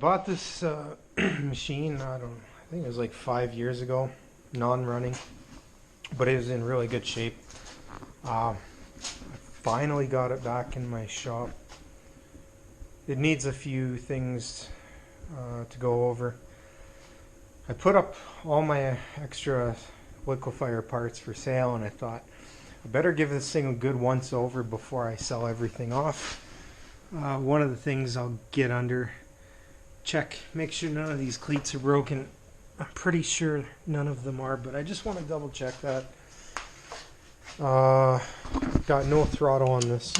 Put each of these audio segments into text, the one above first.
bought this machine, I think it was like 5 years ago, non-running, but it was in really good shape. I finally got it back in my shop. It needs a few things to go over. I put up all my extra Liquifire parts for sale, and I thought I better give this thing a good once over before I sell everything off. One of the things I'll get under, check, make sure none of these cleats are broken. I'm pretty sure none of them are, but I just want to double check that. Got no throttle on this.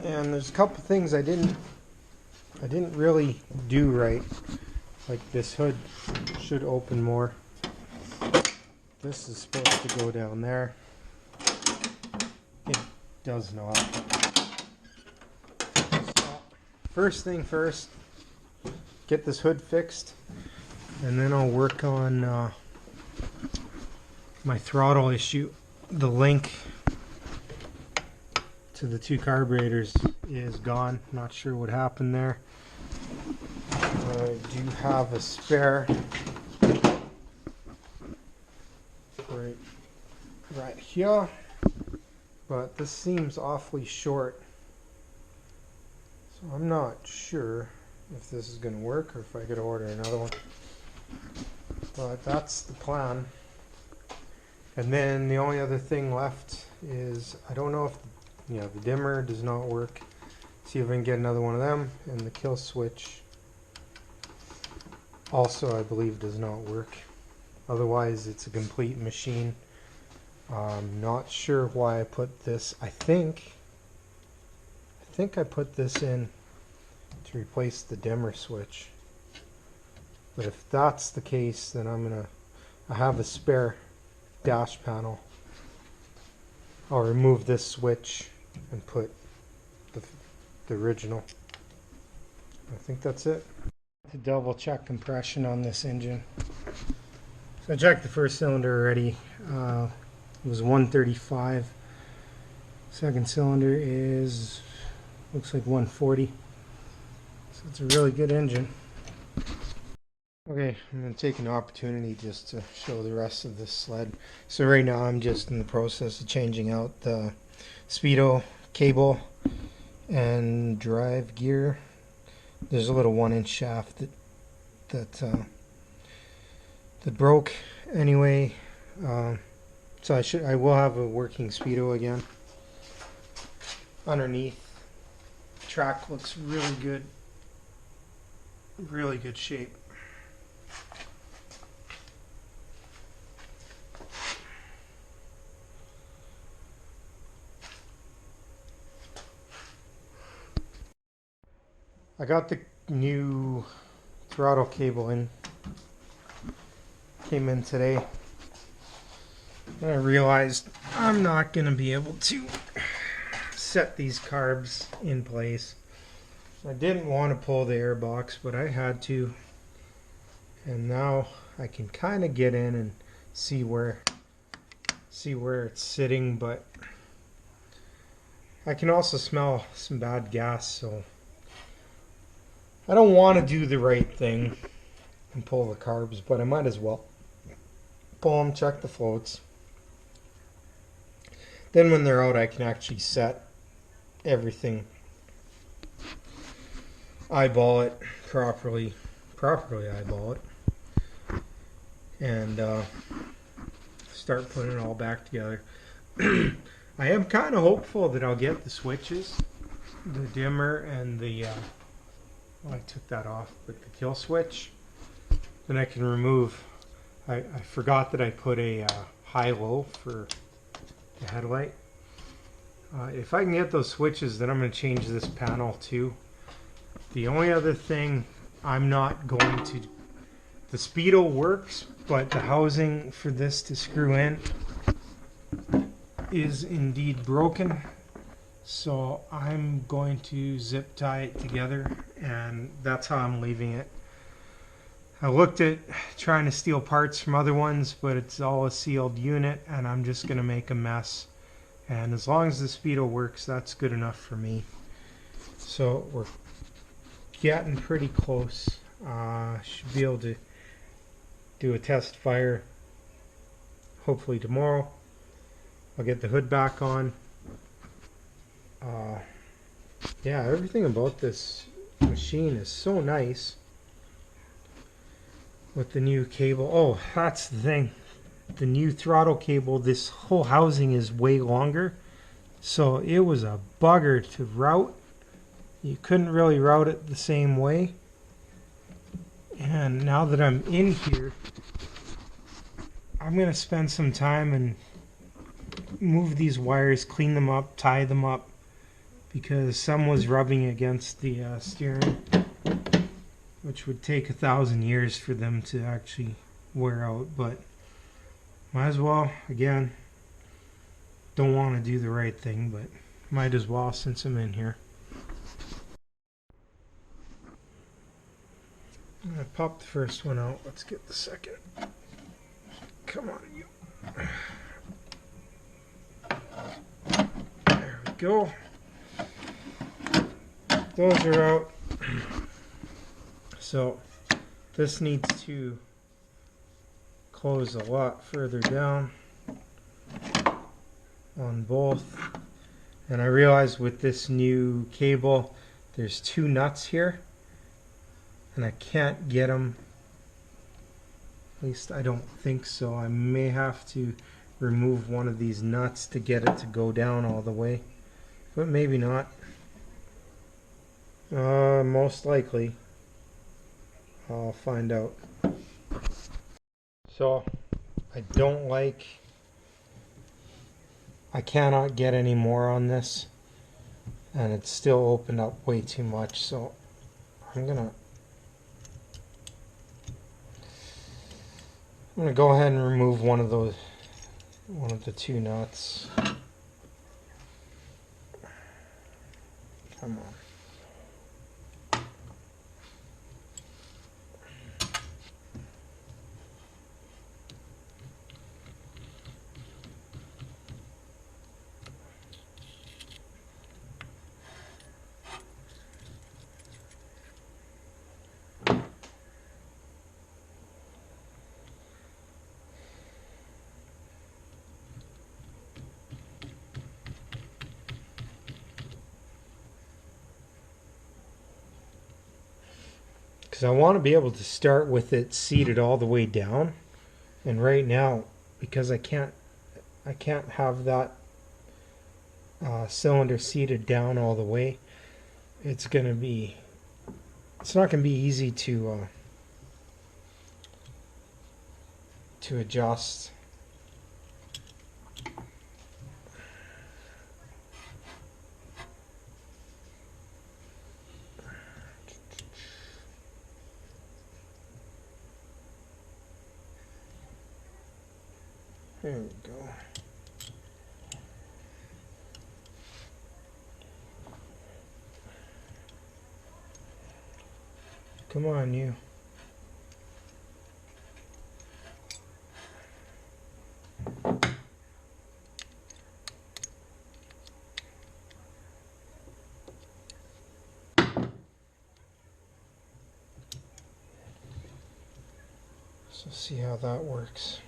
And there's a couple things I didn't really do right. Like this hood should open more. This is supposed to go down there. It does not. So, first thing first, get this hood fixed, and then I'll work on my throttle issue. The link to the two carburetors is gone. Not sure what happened there. I do have a spare right here, but this seems awfully short, so I'm not sure if this is going to work or if I could order another one, but that's the plan. And then the only other thing left is, I don't know if the dimmer does not work. See if I can get another one of them, and the kill switch also I believe does not work. Otherwise it's a complete machine. I'm not sure why I put this. I think I put this in to replace the dimmer switch. But if that's the case, then I have a spare dash panel. I'll remove this switch and put the original. I think that's it. To double check compression on this engine. So I checked the first cylinder already. It was 135. Second cylinder looks like 140. So it's a really good engine. Okay, I'm going to take an opportunity just to show the rest of this sled. So right now I'm just in the process of changing out the speedo cable and drive gear. There's a little 1-inch shaft that broke anyway. So I will have a working speedo again. Underneath, the track looks really good. Really good shape. I got the new throttle cable in. Came in today. And I realized I'm not going to be able to set these carbs in place. I didn't want to pull the air box, but I had to. And now I can kind of get in and see where it's sitting, but I can also smell some bad gas, so I don't want to do the right thing and pull the carbs, but I might as well pull them, check the floats. Then when they're out, I can actually set everything, eyeball it properly eyeball it, and start putting it all back together. I am kind of hopeful that I'll get the switches, the dimmer and the I took that off, but the kill switch, then I can remove. I forgot that I put a high-low for the headlight. If I can get those switches, then I'm going to change this panel too. The only other thing I'm not going to, the speedo works, but the housing for this to screw in is indeed broken. So I'm going to zip tie it together, and that's how I'm leaving it. I looked at trying to steal parts from other ones, but it's all a sealed unit, and I'm just going to make a mess. And as long as the speedo works, that's good enough for me. So we're getting pretty close. Should be able to do a test fire hopefully tomorrow. I'll get the hood back on. Yeah, everything about this machine is so nice with the new cable. Oh, that's the thing. The new throttle cable, this whole housing is way longer. So it was a bugger to route. You couldn't really route it the same way. And now that I'm in here, I'm going to spend some time and move these wires, clean them up, tie them up, because some was rubbing against the steering, which would take 1,000 years for them to actually wear out. But might as well, again, don't want to do the right thing, but might as well since I'm in here. I'm going to pop the first one out. Let's get the second. Come on, you. There we go. Those are out. So this needs to close a lot further down on both. And I realized with this new cable, there's 2 nuts here, and I can't get them. At least I don't think so. I may have to remove one of these nuts to get it to go down all the way, but maybe not. Most likely. I'll find out. So I don't like, I cannot get any more on this, and it's still opened up way too much, so I'm gonna go ahead and remove one of the 2 nuts. Come on. Because I want to be able to start with it seated all the way down, and right now, because I can't have that cylinder seated down all the way, it's not going to be easy to adjust. There we go. Come on, you. So see how that works.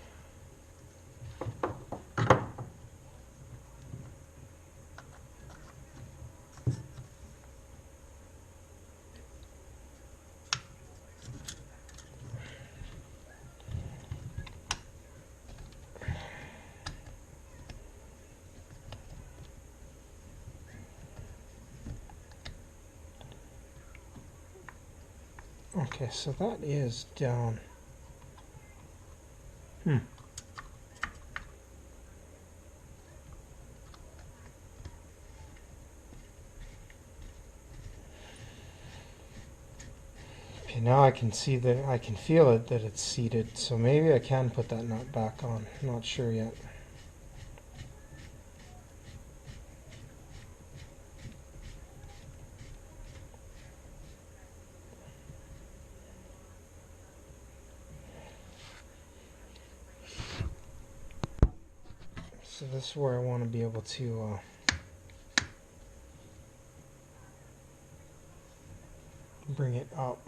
Okay, so that is down. Okay, now I can see that, I can feel it that it's seated, so maybe I can put that nut back on. Not sure yet. So this is where I want to be able to bring it up.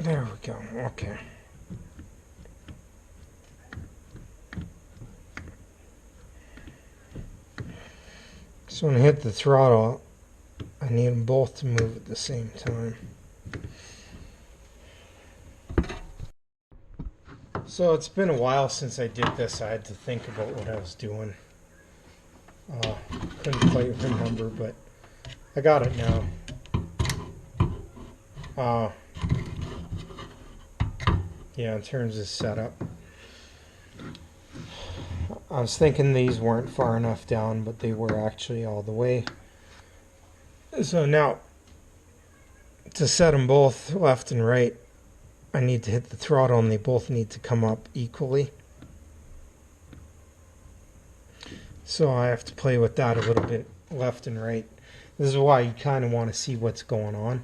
There we go. Okay. So when I hit the throttle, I need them both to move at the same time. So it's been a while since I did this. I had to think about what I was doing. Couldn't quite remember, but I got it now. Yeah, in terms of setup. I was thinking these weren't far enough down, but they were actually all the way. So now, to set them both left and right, I need to hit the throttle and they both need to come up equally. So I have to play with that a little bit, left and right. This is why you kind of want to see what's going on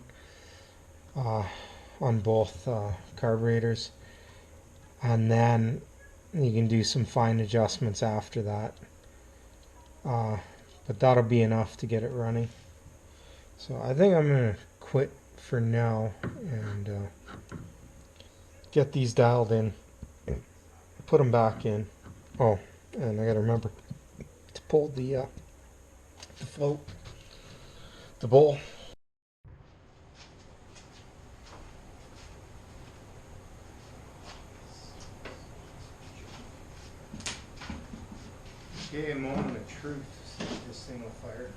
both carburetors. And then you can do some fine adjustments after that. But that'll be enough to get it running. So I think I'm going to quit for now and get these dialed in, put them back in. Oh, and I got to remember to pull the float, the bowl. Okay, a moment of truth to see if this thing will fire.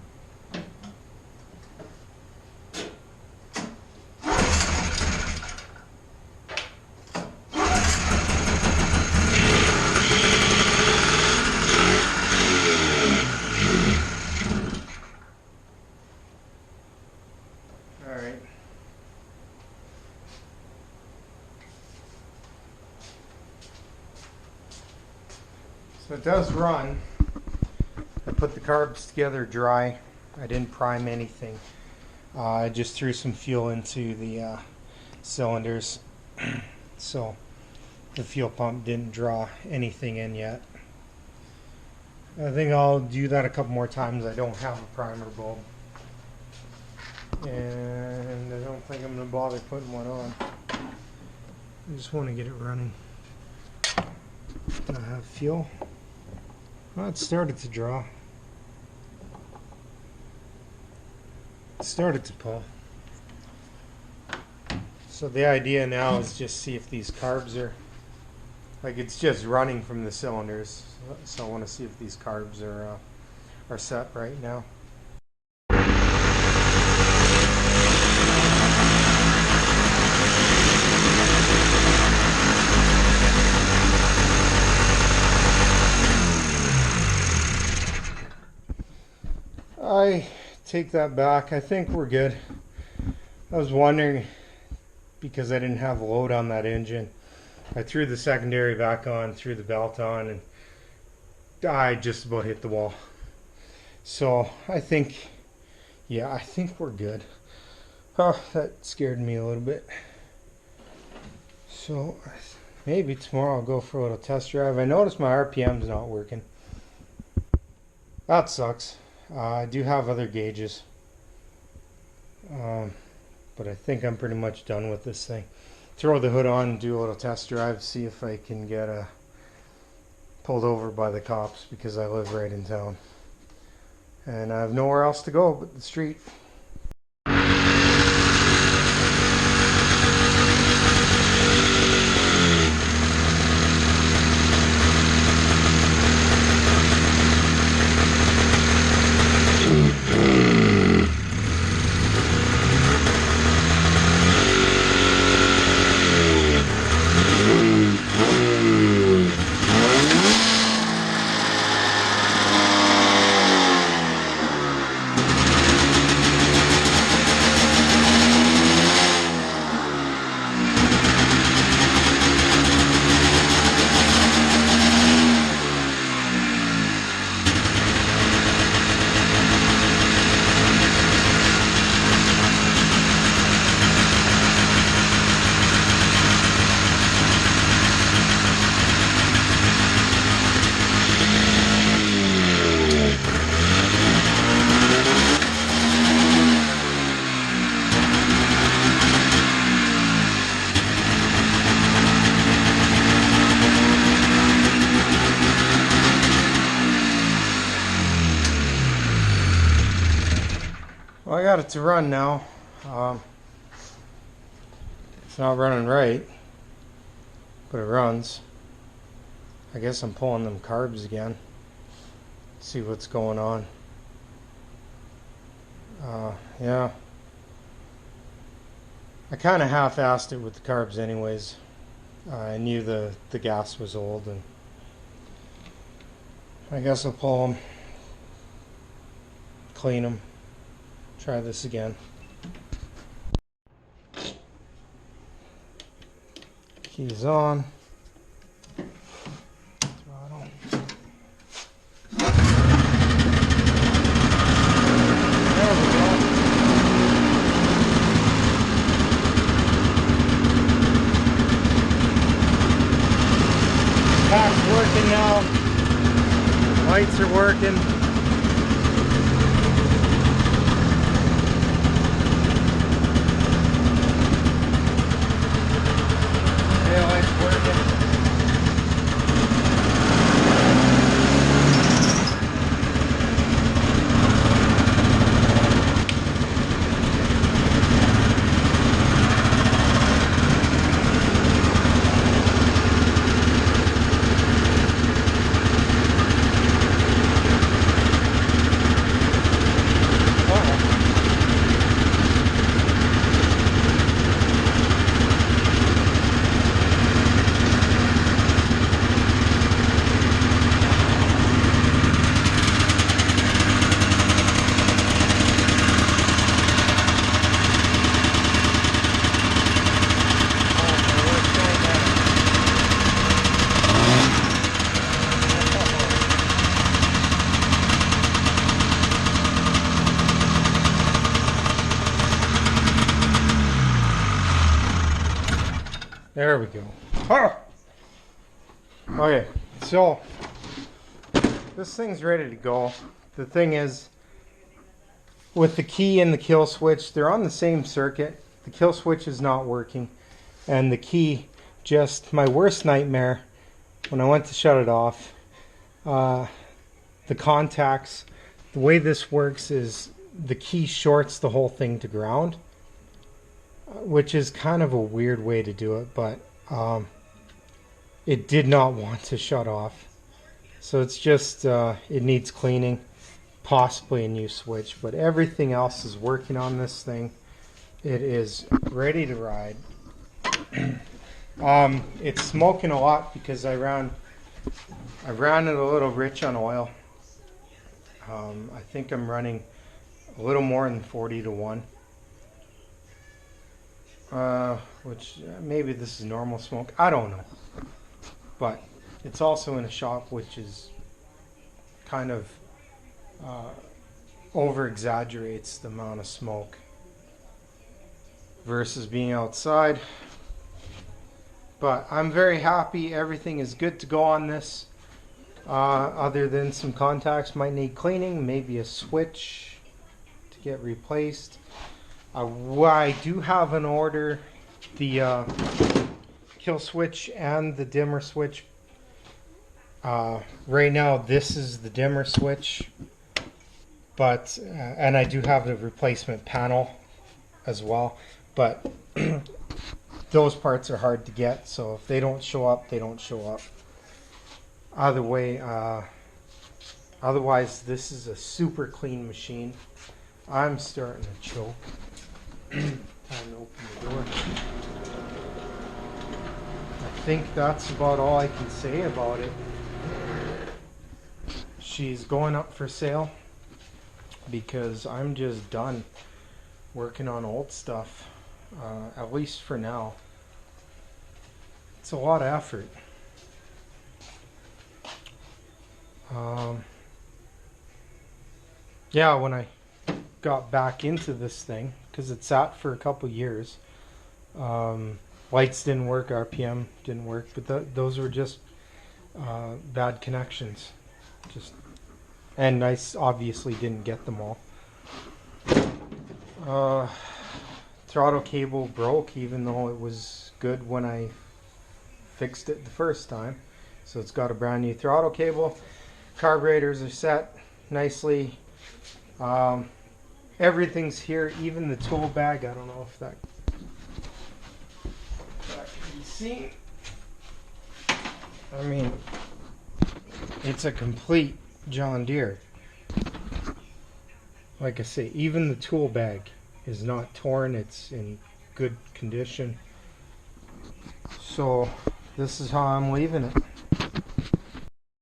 Alright. So it does run. I put the carbs together dry. I didn't prime anything. I just threw some fuel into the cylinders. So the fuel pump didn't draw anything in yet. I think I'll do that a couple more times. I don't have a primer bulb. And I don't think I'm going to bother putting one on. I just want to get it running. I have fuel. Well, it started to draw. It started to pull. So the idea now is just see if these carbs are, like, it's just running from the cylinders. So I want to see if these carbs are set right now. I take that back. I think we're good. I was wondering, because I didn't have a load on that engine, I threw the secondary back on, threw the belt on, and I just about hit the wall. So I think, yeah, I think we're good. Oh, that scared me a little bit. So maybe tomorrow I'll go for a little test drive. I noticed my RPM's not working. That sucks. I do have other gauges, but I think I'm pretty much done with this thing. Throw the hood on and do a little test drive, see if I can get pulled over by the cops, because I live right in town and I have nowhere else to go but the street. got it to run now. It's not running right, but it runs. I guess I'm pulling them carbs again. See what's going on. Yeah. I kind of half-assed it with the carbs anyways. I knew the gas was old, and I guess I'll pull them, clean them, try this again. Keys on. Throttle. There we go. Pack's working now. Lights are working. Taillight's working. There we go. Okay, so this thing's ready to go. The thing is, with the key and the kill switch, they're on the same circuit. The kill switch is not working, and the key, just my worst nightmare. When I went to shut it off, the contacts, the way this works is the key shorts the whole thing to ground, which is kind of a weird way to do it, but it did not want to shut off. So it's just, it needs cleaning, possibly a new switch, but everything else is working on this thing. It is ready to ride. It's smoking a lot because I ran it a little rich on oil. I think I'm running a little more than 40 to 1. Which maybe this is normal smoke, I don't know, but it's also in a shop, which is kind of over exaggerates the amount of smoke versus being outside. But I'm very happy, everything is good to go on this, other than some contacts might need cleaning, maybe a switch to get replaced. I do have an order, the kill switch and the dimmer switch. Right now this is the dimmer switch, but and I do have the replacement panel as well, but those parts are hard to get, so if they don't show up, they don't show up. Either way, otherwise this is a super clean machine. I'm starting to choke. Time to open the door. I think that's about all I can say about it. She's going up for sale because I'm just done working on old stuff, at least for now. It's a lot of effort. Yeah, when I got back into this thing, because it sat for a couple years, lights didn't work, RPM didn't work, but those were just bad connections. And I obviously didn't get them all. Throttle cable broke, even though it was good when I fixed it the first time. So it's got a brand new throttle cable. Carburetors are set nicely. Everything's here, even the tool bag. I don't know if that can be seen. I mean, it's a complete John Deere. Like I say, even the tool bag is not torn. It's in good condition. So this is how I'm leaving it.